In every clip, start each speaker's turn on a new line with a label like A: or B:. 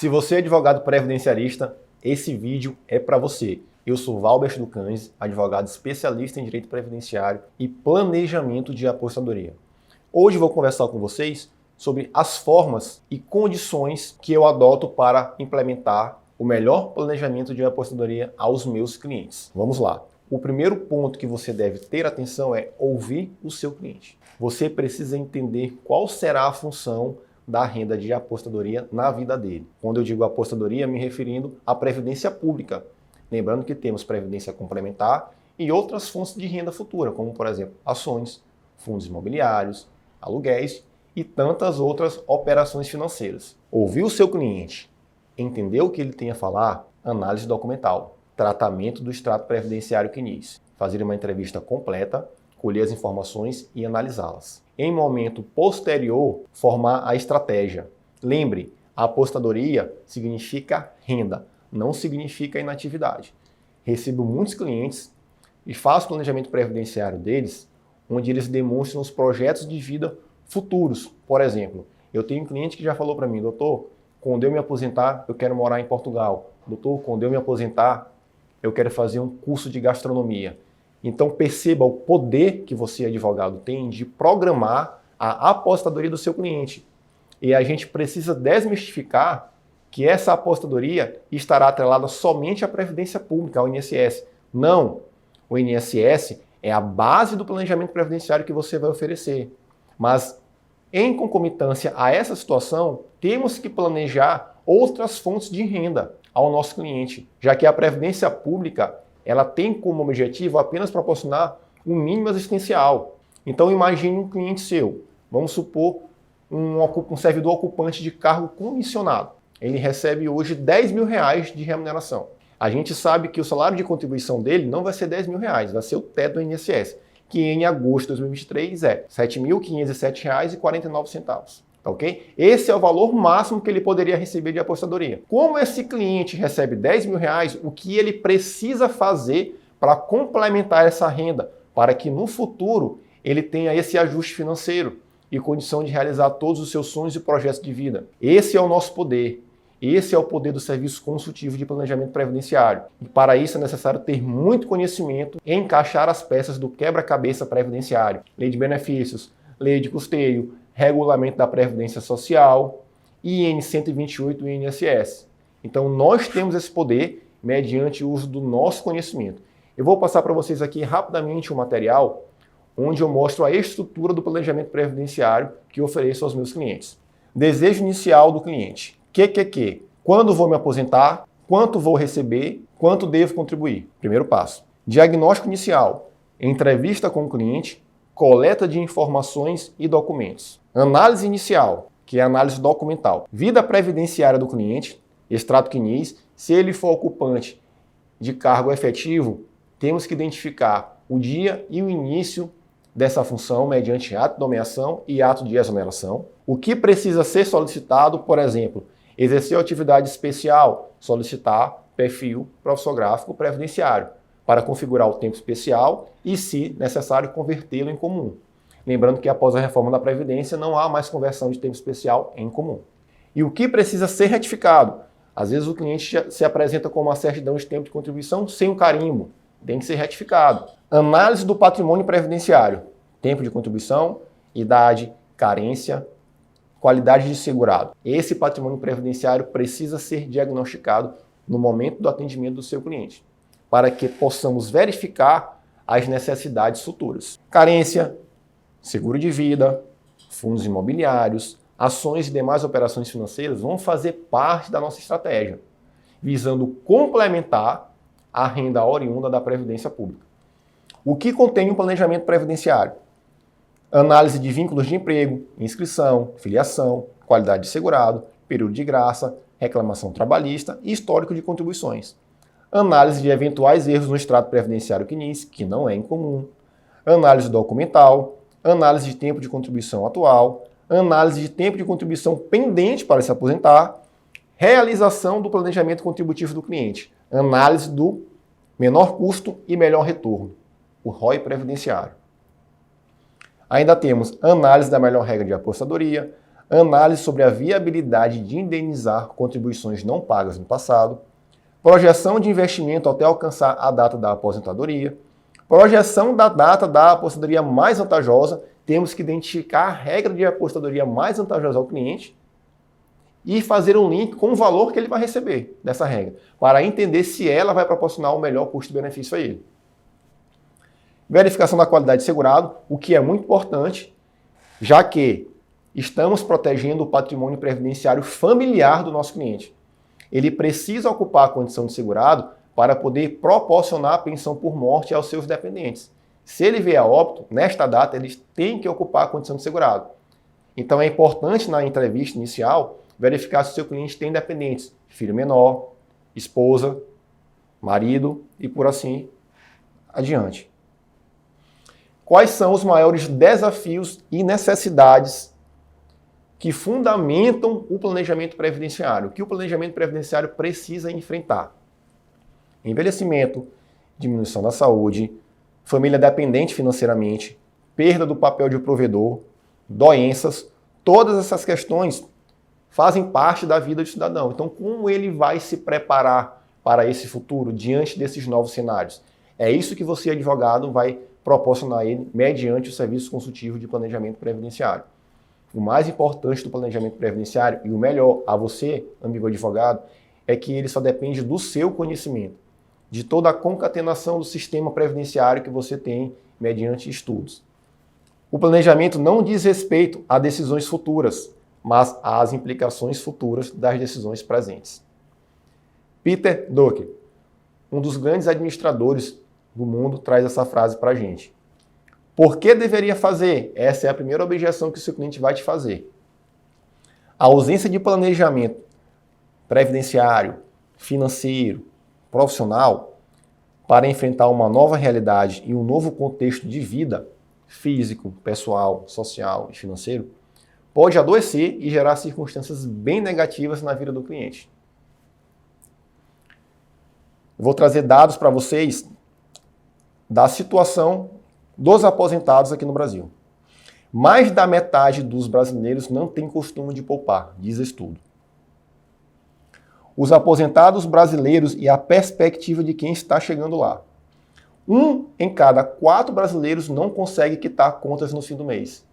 A: Se você é advogado previdenciarista, esse vídeo é para você. Eu sou Valber Ducanes, advogado especialista em direito previdenciário e planejamento de aposentadoria. Hoje vou conversar com vocês sobre as formas e condições que eu adoto para implementar o melhor planejamento de aposentadoria aos meus clientes. Vamos lá. O primeiro ponto que você deve ter atenção é ouvir o seu cliente. Você precisa entender qual será a função da renda de aposentadoria na vida dele. Quando eu digo aposentadoria, me referindo à previdência pública. Lembrando que temos previdência complementar e outras fontes de renda futura, como por exemplo, ações, fundos imobiliários, aluguéis e tantas outras operações financeiras. Ouvir o seu cliente, entender o que ele tem a falar, análise documental, tratamento do extrato previdenciário CNIS, fazer uma entrevista completa, colher as informações e analisá-las. Em momento posterior, formar a estratégia. Lembre, a aposentadoria significa renda, não significa inatividade. Recebo muitos clientes e faço planejamento previdenciário deles, onde eles demonstram os projetos de vida futuros. Por exemplo, eu tenho um cliente que já falou para mim, doutor, quando eu me aposentar, eu quero morar em Portugal. Doutor, quando eu me aposentar, eu quero fazer um curso de gastronomia. Então perceba o poder que você, advogado, tem de programar a aposentadoria do seu cliente. E a gente precisa desmistificar que essa aposentadoria estará atrelada somente à Previdência Pública, ao INSS. Não! O INSS é a base do planejamento previdenciário que você vai oferecer. Mas, em concomitância a essa situação, temos que planejar outras fontes de renda ao nosso cliente, já que a Previdência Pública ela tem como objetivo apenas proporcionar um mínimo existencial. Então imagine um cliente seu, vamos supor um servidor ocupante de cargo comissionado. Ele recebe hoje R$10 mil de remuneração. A gente sabe que o salário de contribuição dele não vai ser R$10 mil, vai ser o teto do INSS, que em agosto de 2023 é R$ 7.507,49. Ok? Esse é o valor máximo que ele poderia receber de aposentadoria. Como esse cliente recebe R$10 mil, o que ele precisa fazer para complementar essa renda, para que no futuro ele tenha esse ajuste financeiro e condição de realizar todos os seus sonhos e projetos de vida? Esse é o nosso poder. Esse é o poder do serviço consultivo de planejamento previdenciário. E para isso é necessário ter muito conhecimento e encaixar as peças do quebra-cabeça previdenciário. Lei de benefícios, lei de custeio, regulamento da Previdência Social, IN 128 e INSS. Então nós temos esse poder mediante o uso do nosso conhecimento. Eu vou passar para vocês aqui rapidamente um material onde eu mostro a estrutura do planejamento previdenciário que eu ofereço aos meus clientes. Desejo inicial do cliente. Quando vou me aposentar? Quanto vou receber? Quanto devo contribuir? Primeiro passo. Diagnóstico inicial. Entrevista com o cliente. Coleta de informações e documentos. Análise inicial, que é a análise documental. Vida previdenciária do cliente, extrato CNIS. Se ele for ocupante de cargo efetivo, temos que identificar o dia e o início dessa função mediante ato de nomeação e ato de exoneração. O que precisa ser solicitado, por exemplo, exercer atividade especial, solicitar perfil profissiográfico previdenciário para configurar o tempo especial e, se necessário, convertê-lo em comum. Lembrando que após a reforma da Previdência não há mais conversão de tempo especial em comum. E o que precisa ser retificado? Às vezes o cliente se apresenta com uma certidão de tempo de contribuição sem o carimbo. Tem que ser retificado. Análise do patrimônio previdenciário. Tempo de contribuição, idade, carência, qualidade de segurado. Esse patrimônio previdenciário precisa ser diagnosticado no momento do atendimento do seu cliente, para que possamos verificar as necessidades futuras. Carência, seguro de vida, fundos imobiliários, ações e demais operações financeiras vão fazer parte da nossa estratégia, visando complementar a renda oriunda da Previdência Pública. O que contém um planejamento previdenciário? Análise de vínculos de emprego, inscrição, filiação, qualidade de segurado, período de graça, reclamação trabalhista e histórico de contribuições. Análise de eventuais erros no extrato previdenciário CNIS, que não é incomum. Análise documental, análise de tempo de contribuição atual, análise de tempo de contribuição pendente para se aposentar, realização do planejamento contributivo do cliente, análise do menor custo e melhor retorno, o ROI previdenciário. Ainda temos análise da melhor regra de aposentadoria, análise sobre a viabilidade de indenizar contribuições não pagas no passado, projeção de investimento até alcançar a data da aposentadoria, projeção da data da aposentadoria mais vantajosa, temos que identificar a regra de aposentadoria mais vantajosa ao cliente e fazer um link com o valor que ele vai receber dessa regra, para entender se ela vai proporcionar o melhor custo-benefício a ele. Verificação da qualidade de segurado, o que é muito importante, já que estamos protegendo o patrimônio previdenciário familiar do nosso cliente. Ele precisa ocupar a condição de segurado para poder proporcionar a pensão por morte aos seus dependentes. Se ele vier a óbito, nesta data, eles têm que ocupar a condição de segurado. Então é importante na entrevista inicial verificar se o seu cliente tem dependentes, filho menor, esposa, marido e por assim adiante. Quais são os maiores desafios e necessidades que fundamentam o planejamento previdenciário? O que o planejamento previdenciário precisa enfrentar? Envelhecimento, diminuição da saúde, família dependente financeiramente, perda do papel de provedor, doenças, todas essas questões fazem parte da vida do cidadão. Então, como ele vai se preparar para esse futuro diante desses novos cenários? É isso que você, advogado, vai proporcionar a ele mediante o serviço consultivo de planejamento previdenciário. O mais importante do planejamento previdenciário e o melhor a você, amigo advogado, é que ele só depende do seu conhecimento, de toda a concatenação do sistema previdenciário que você tem mediante estudos. O planejamento não diz respeito a decisões futuras, mas às implicações futuras das decisões presentes. Peter Drucker, um dos grandes administradores do mundo, traz essa frase para a gente. Por que deveria fazer? Essa é a primeira objeção que o seu cliente vai te fazer. A ausência de planejamento previdenciário, financeiro, profissional, para enfrentar uma nova realidade e um novo contexto de vida, físico, pessoal, social e financeiro, pode adoecer e gerar circunstâncias bem negativas na vida do cliente. Vou trazer dados para vocês da situação dos aposentados aqui no Brasil. Mais da metade dos brasileiros não tem costume de poupar, diz estudo. Os aposentados brasileiros e a perspectiva de quem está chegando lá. 1 em cada 4 brasileiros não consegue quitar contas no fim do mês.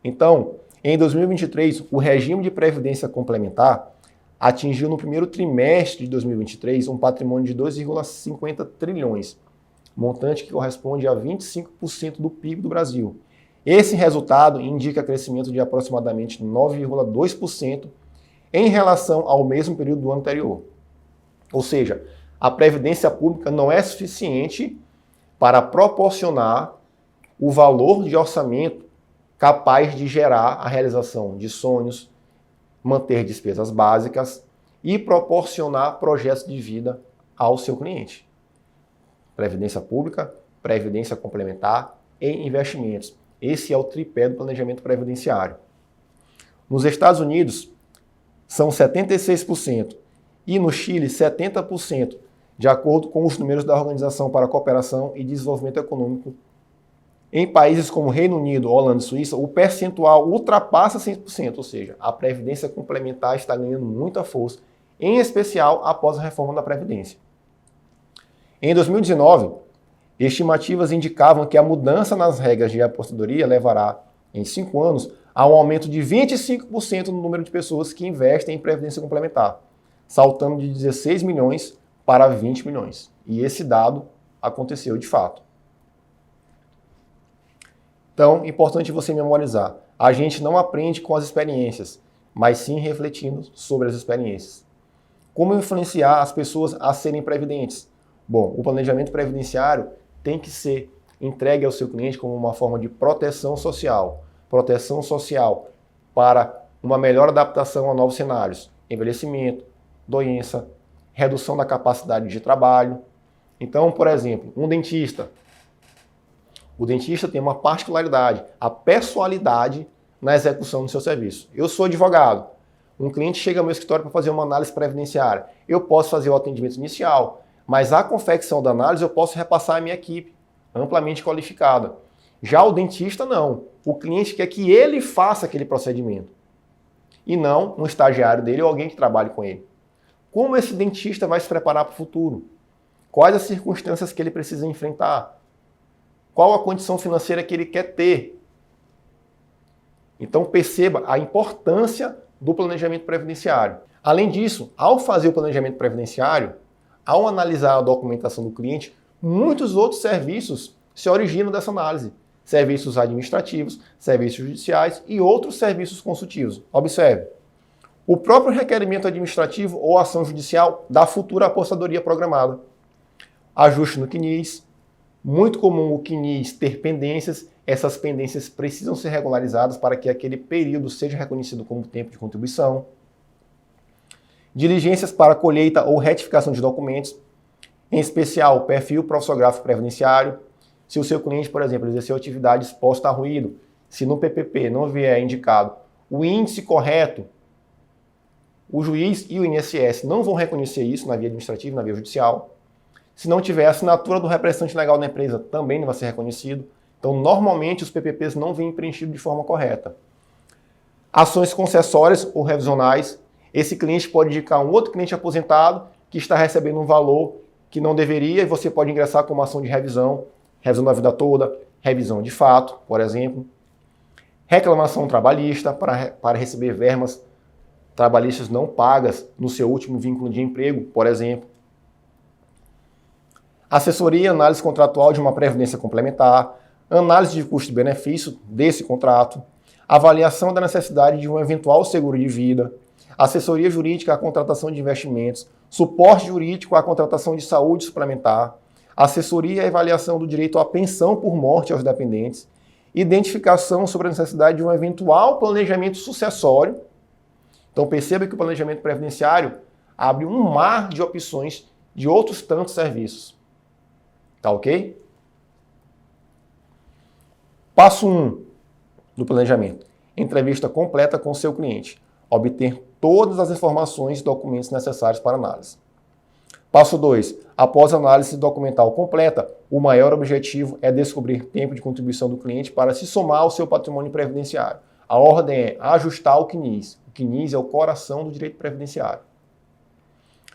A: Então, em 2023, o regime de previdência complementar atingiu no primeiro trimestre de 2023 um patrimônio de 2,50 trilhões, montante que corresponde a 25% do PIB do Brasil. Esse resultado indica crescimento de aproximadamente 9,2% em relação ao mesmo período do ano anterior. Ou seja, a previdência pública não é suficiente para proporcionar o valor de orçamento capaz de gerar a realização de sonhos, manter despesas básicas e proporcionar projetos de vida ao seu cliente. Previdência pública, previdência complementar e investimentos. Esse é o tripé do planejamento previdenciário. Nos Estados Unidos, são 76% e no Chile, 70%, de acordo com os números da Organização para a Cooperação e Desenvolvimento Econômico. Em países como Reino Unido, Holanda e Suíça, o percentual ultrapassa 100%, ou seja, a previdência complementar está ganhando muita força, em especial após a reforma da Previdência. Em 2019, estimativas indicavam que a mudança nas regras de aposentadoria levará, em 5 anos, a um aumento de 25% no número de pessoas que investem em previdência complementar, saltando de 16 milhões para 20 milhões. E esse dado aconteceu de fato. Então, importante você memorizar. A gente não aprende com as experiências, mas sim refletindo sobre as experiências. Como influenciar as pessoas a serem previdentes? Bom, o planejamento previdenciário tem que ser entregue ao seu cliente como uma forma de proteção social. Proteção social para uma melhor adaptação a novos cenários. Envelhecimento, doença, redução da capacidade de trabalho. Então, por exemplo, um dentista. O dentista tem uma particularidade, a pessoalidade na execução do seu serviço. Eu sou advogado. Um cliente chega ao meu escritório para fazer uma análise previdenciária. Eu posso fazer o atendimento inicial, mas a confecção da análise eu posso repassar à minha equipe, amplamente qualificada. Já o dentista, não. O cliente quer que ele faça aquele procedimento e não um estagiário dele ou alguém que trabalhe com ele. Como esse dentista vai se preparar para o futuro? Quais as circunstâncias que ele precisa enfrentar? Qual a condição financeira que ele quer ter? Então perceba a importância do planejamento previdenciário. Além disso, ao fazer o planejamento previdenciário, ao analisar a documentação do cliente, muitos outros serviços se originam dessa análise. Serviços administrativos, serviços judiciais e outros serviços consultivos. Observe, o próprio requerimento administrativo ou ação judicial da futura apostadoria programada. Ajuste no CNIS. Muito comum o CNIS ter pendências. Essas pendências precisam ser regularizadas para que aquele período seja reconhecido como tempo de contribuição. Diligências para colheita ou retificação de documentos, em especial o perfil profissiográfico previdenciário. Se o seu cliente, por exemplo, exerceu atividade exposta a ruído, se no PPP não vier indicado o índice correto, o juiz e o INSS não vão reconhecer isso na via administrativa, na via judicial. Se não tiver a assinatura do representante legal da empresa, também não vai ser reconhecido. Então, normalmente, os PPPs não vêm preenchidos de forma correta. Ações concessórias ou revisionais. Esse cliente pode indicar um outro cliente aposentado que está recebendo um valor que não deveria e você pode ingressar com uma ação de revisão da vida toda, revisão de fato, por exemplo. Reclamação trabalhista para receber verbas trabalhistas não pagas no seu último vínculo de emprego, por exemplo. Assessoria e análise contratual de uma previdência complementar, análise de custo-benefício desse contrato, avaliação da necessidade de um eventual seguro de vida, assessoria jurídica à contratação de investimentos, suporte jurídico à contratação de saúde suplementar, assessoria e avaliação do direito à pensão por morte aos dependentes, identificação sobre a necessidade de um eventual planejamento sucessório. Então perceba que o planejamento previdenciário abre um mar de opções de outros tantos serviços. Tá ok? Passo 1 do planejamento. Entrevista completa com o seu cliente. Obter todas as informações e documentos necessários para análise. Passo 2. Após a análise documental completa, o maior objetivo é descobrir tempo de contribuição do cliente para se somar ao seu patrimônio previdenciário. A ordem é ajustar o CNIS. O CNIS é o coração do direito previdenciário.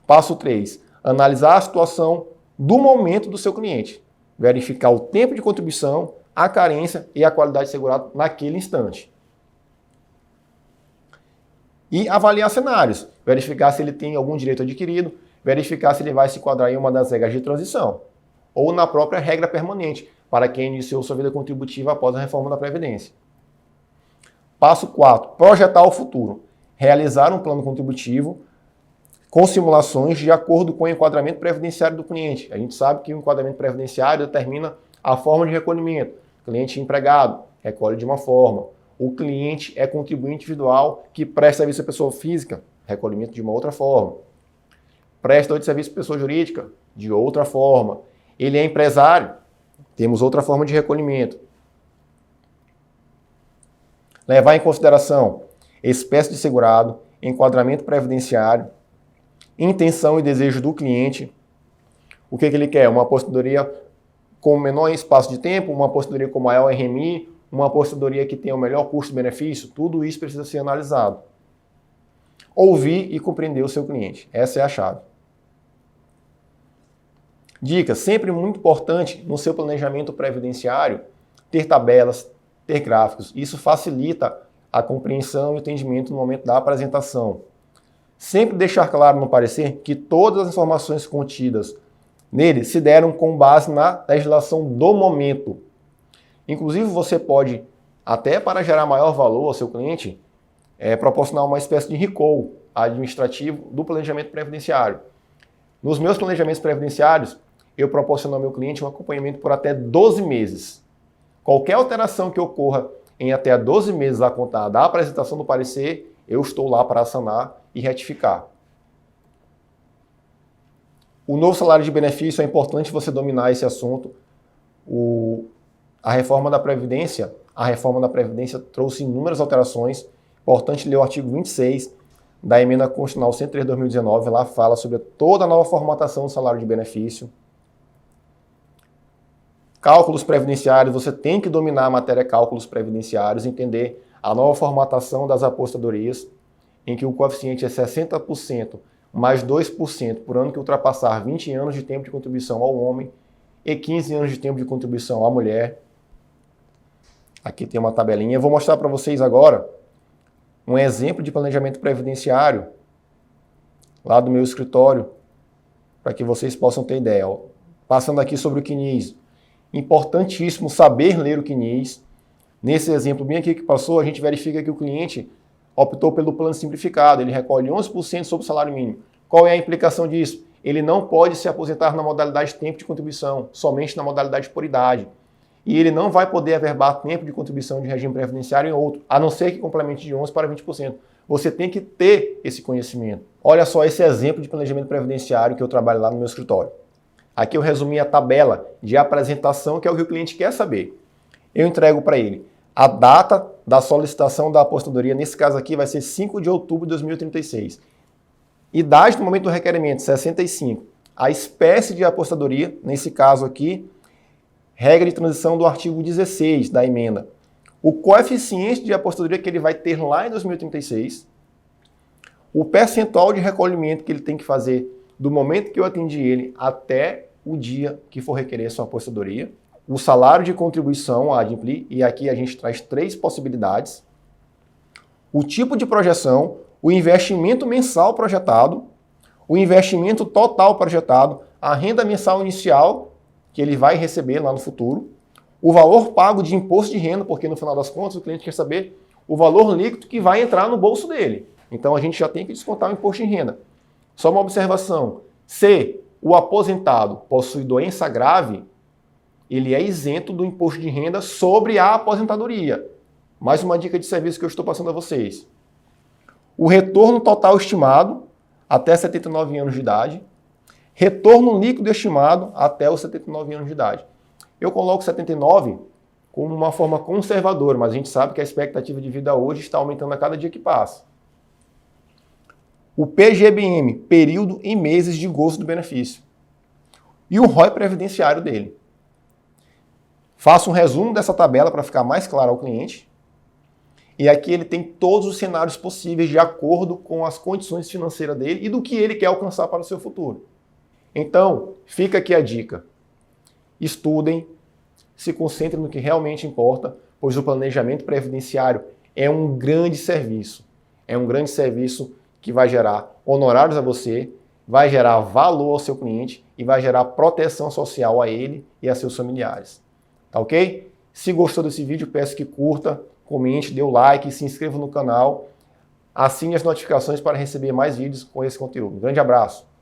A: Passo 3. Analisar a situação do momento do seu cliente. Verificar o tempo de contribuição, a carência e a qualidade segurada naquele instante. E avaliar cenários. Verificar se ele tem algum direito adquirido, verificar se ele vai se enquadrar em uma das regras de transição ou na própria regra permanente, para quem iniciou sua vida contributiva após a reforma da Previdência. Passo 4. Projetar o futuro. Realizar um plano contributivo com simulações de acordo com o enquadramento previdenciário do cliente. A gente sabe que o enquadramento previdenciário determina a forma de recolhimento. Cliente empregado recolhe de uma forma. O cliente é contribuinte individual que presta serviço à pessoa física, recolhimento de uma outra forma. Prestador de serviço à pessoa jurídica, de outra forma. Ele é empresário, temos outra forma de recolhimento. Levar em consideração espécie de segurado, enquadramento previdenciário, intenção e desejo do cliente. O que ele quer? Uma aposentadoria com menor espaço de tempo, uma aposentadoria com maior RMI, uma aposentadoria que tenha o melhor custo-benefício. Tudo isso precisa ser analisado. Ouvir e compreender o seu cliente. Essa é a chave. Dica, sempre muito importante no seu planejamento previdenciário ter tabelas, ter gráficos. Isso facilita a compreensão e o entendimento no momento da apresentação. Sempre deixar claro no parecer que todas as informações contidas nele se deram com base na legislação do momento. Inclusive, você pode, até para gerar maior valor ao seu cliente, proporcionar uma espécie de recall administrativo do planejamento previdenciário. Nos meus planejamentos previdenciários, eu proporciono ao meu cliente um acompanhamento por até 12 meses. Qualquer alteração que ocorra em até 12 meses a contar da apresentação do parecer, eu estou lá para sanar e retificar. O novo salário de benefício, é importante você dominar esse assunto. A reforma da Previdência trouxe inúmeras alterações. Importante ler o artigo 26 da Emenda Constitucional 103 de 2019. Lá fala sobre toda a nova formatação do salário de benefício. Cálculos previdenciários, você tem que dominar a matéria cálculos previdenciários, entender a nova formatação das apostadorias, em que o coeficiente é 60% mais 2% por ano que ultrapassar 20 anos de tempo de contribuição ao homem e 15 anos de tempo de contribuição à mulher. Aqui tem uma tabelinha. Eu vou mostrar para vocês agora um exemplo de planejamento previdenciário lá do meu escritório, para que vocês possam ter ideia. Passando aqui sobre o CNIS. Importantíssimo saber ler o CNIS. Nesse exemplo bem aqui que passou, a gente verifica que o cliente optou pelo plano simplificado. Ele recolhe 11% sobre o salário mínimo. Qual é a implicação disso? Ele não pode se aposentar na modalidade tempo de contribuição, somente na modalidade por idade. E ele não vai poder averbar tempo de contribuição de regime previdenciário em outro, a não ser que complemente de 11% para 20%. Você tem que ter esse conhecimento. Olha só esse exemplo de planejamento previdenciário que eu trabalho lá no meu escritório. Aqui eu resumi a tabela de apresentação, que é o que o cliente quer saber. Eu entrego para ele a data da solicitação da apostadoria, nesse caso aqui vai ser 5 de outubro de 2036. Idade no momento do requerimento, 65. A espécie de apostadoria, nesse caso aqui, regra de transição do artigo 16 da emenda. O coeficiente de apostadoria que ele vai ter lá em 2036. O percentual de recolhimento que ele tem que fazer do momento que eu atendi ele até o dia que for requerer sua apostadoria. O salário de contribuição, a ADIMPLI, e aqui a gente traz 3 possibilidades. O tipo de projeção, o investimento mensal projetado, o investimento total projetado, a renda mensal inicial que ele vai receber lá no futuro, o valor pago de imposto de renda, porque no final das contas o cliente quer saber o valor líquido que vai entrar no bolso dele. Então a gente já tem que descontar o imposto de renda. Só uma observação, se o aposentado possui doença grave, ele é isento do imposto de renda sobre a aposentadoria. Mais uma dica de serviço que eu estou passando a vocês. O retorno total estimado até 79 anos de idade. Retorno líquido estimado até os 79 anos de idade. Eu coloco 79 como uma forma conservadora, mas a gente sabe que a expectativa de vida hoje está aumentando a cada dia que passa. O PGBM, período em meses de gozo do benefício. E o ROI previdenciário dele. Faço um resumo dessa tabela para ficar mais claro ao cliente. E aqui ele tem todos os cenários possíveis de acordo com as condições financeiras dele e do que ele quer alcançar para o seu futuro. Então, fica aqui a dica. Estudem, se concentrem no que realmente importa, pois o planejamento previdenciário é um grande serviço. É um grande serviço que vai gerar honorários a você, vai gerar valor ao seu cliente e vai gerar proteção social a ele e a seus familiares. Tá ok? Se gostou desse vídeo, peço que curta, comente, dê o like, se inscreva no canal, assine as notificações para receber mais vídeos com esse conteúdo. Um grande abraço!